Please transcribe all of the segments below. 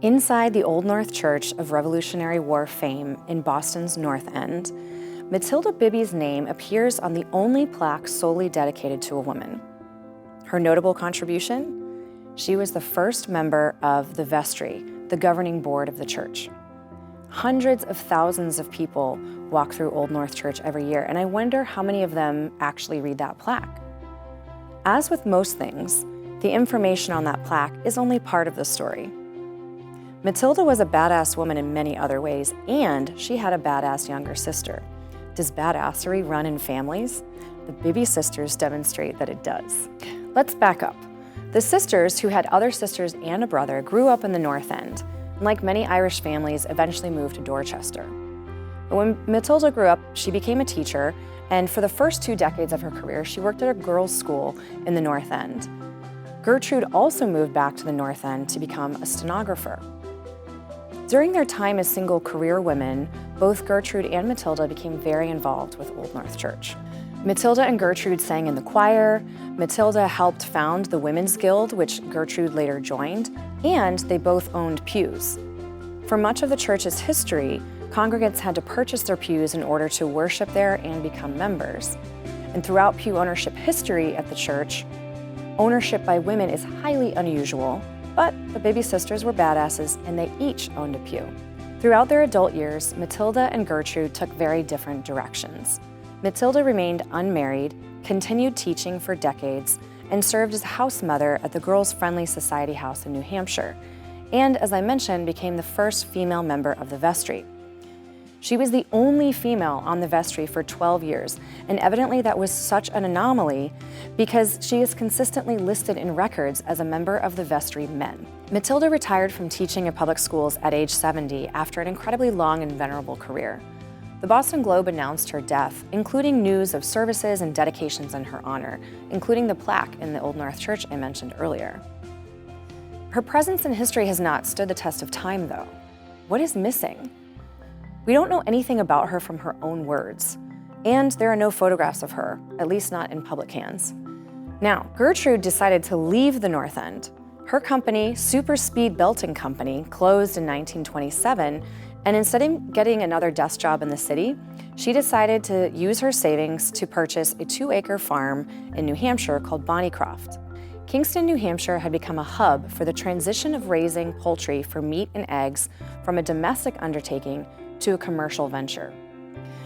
Inside the Old North Church of Revolutionary War fame in Boston's North End, Matilda Bibbey's name appears on the only plaque solely dedicated to a woman. Her notable contribution? She was the first member of the vestry, the governing board of the church. Hundreds of thousands of people walk through Old North Church every year, and I wonder how many of them actually read that plaque. As with most things, the information on that plaque is only part of the story. Matilda was a badass woman in many other ways, and she had a badass younger sister. Does badassery run in families? The Bibbey sisters demonstrate that it does. Let's back up. The sisters, who had other sisters and a brother, grew up in the North End, and like many Irish families, eventually moved to Dorchester. But when Matilda grew up, she became a teacher, and for the first 2 decades of her career, she worked at a girls' school in the North End. Gertrude also moved back to the North End to become a stenographer. During their time as single career women, both Gertrude and Matilda became very involved with Old North Church. Matilda and Gertrude sang in the choir, Matilda helped found the Women's Guild, which Gertrude later joined, and they both owned pews. For much of the church's history, congregants had to purchase their pews in order to worship there and become members. And throughout pew ownership history at the church, ownership by women is highly unusual, but the Bibbey sisters were badasses and they each owned a pew. Throughout their adult years, Matilda and Gertrude took very different directions. Matilda remained unmarried, continued teaching for decades, and served as house mother at the Girls Friendly Society House in New Hampshire, and as I mentioned, became the first female member of the vestry. She was the only female on the vestry for 12 years, and evidently that was such an anomaly because she is consistently listed in records as a member of the vestry men. Matilda retired from teaching at public schools at age 70 after an incredibly long and venerable career. The Boston Globe announced her death, including news of services and dedications in her honor, including the plaque in the Old North Church I mentioned earlier. Her presence in history has not stood the test of time, though. What is missing? We don't know anything about her from her own words, and there are no photographs of her, at least not in public hands. Now, Gertrude decided to leave the North End. Her company, Super Speed Belting Company, closed in 1927, and instead of getting another desk job in the city, she decided to use her savings to purchase a 2-acre farm in New Hampshire called Bonnycroft. Kingston, New Hampshire had become a hub for the transition of raising poultry for meat and eggs from a domestic undertaking to a commercial venture.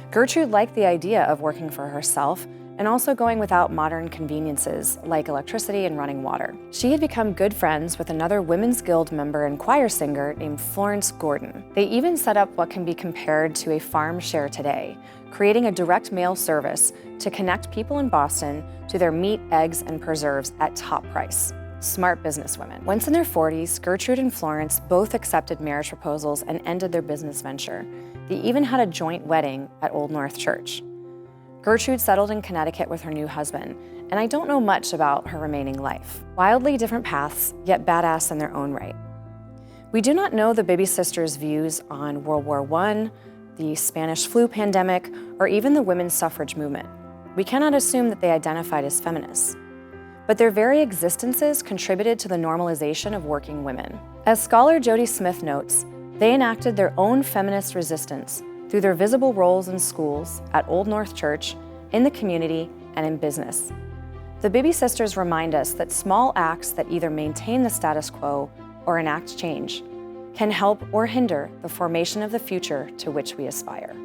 Gertrude liked the idea of working for herself and also going without modern conveniences like electricity and running water. She had become good friends with another Women's Guild member and choir singer named Florence Gordon. They even set up what can be compared to a farm share today, creating a direct mail service to connect people in Boston to their meat, eggs, and preserves at top price. Smart businesswomen. Once in their 40s, Gertrude and Florence both accepted marriage proposals and ended their business venture. They even had a joint wedding at Old North Church. Gertrude settled in Connecticut with her new husband, and I don't know much about her remaining life. Wildly different paths, yet badass in their own right. We do not know the Bibbey sisters' views on World War I, the Spanish flu pandemic, or even the women's suffrage movement. We cannot assume that they identified as feminists. But their very existences contributed to the normalization of working women. As scholar Jody Smith notes, they enacted their own feminist resistance through their visible roles in schools, at Old North Church, in the community, and in business. The Bibbey sisters remind us that small acts that either maintain the status quo or enact change can help or hinder the formation of the future to which we aspire.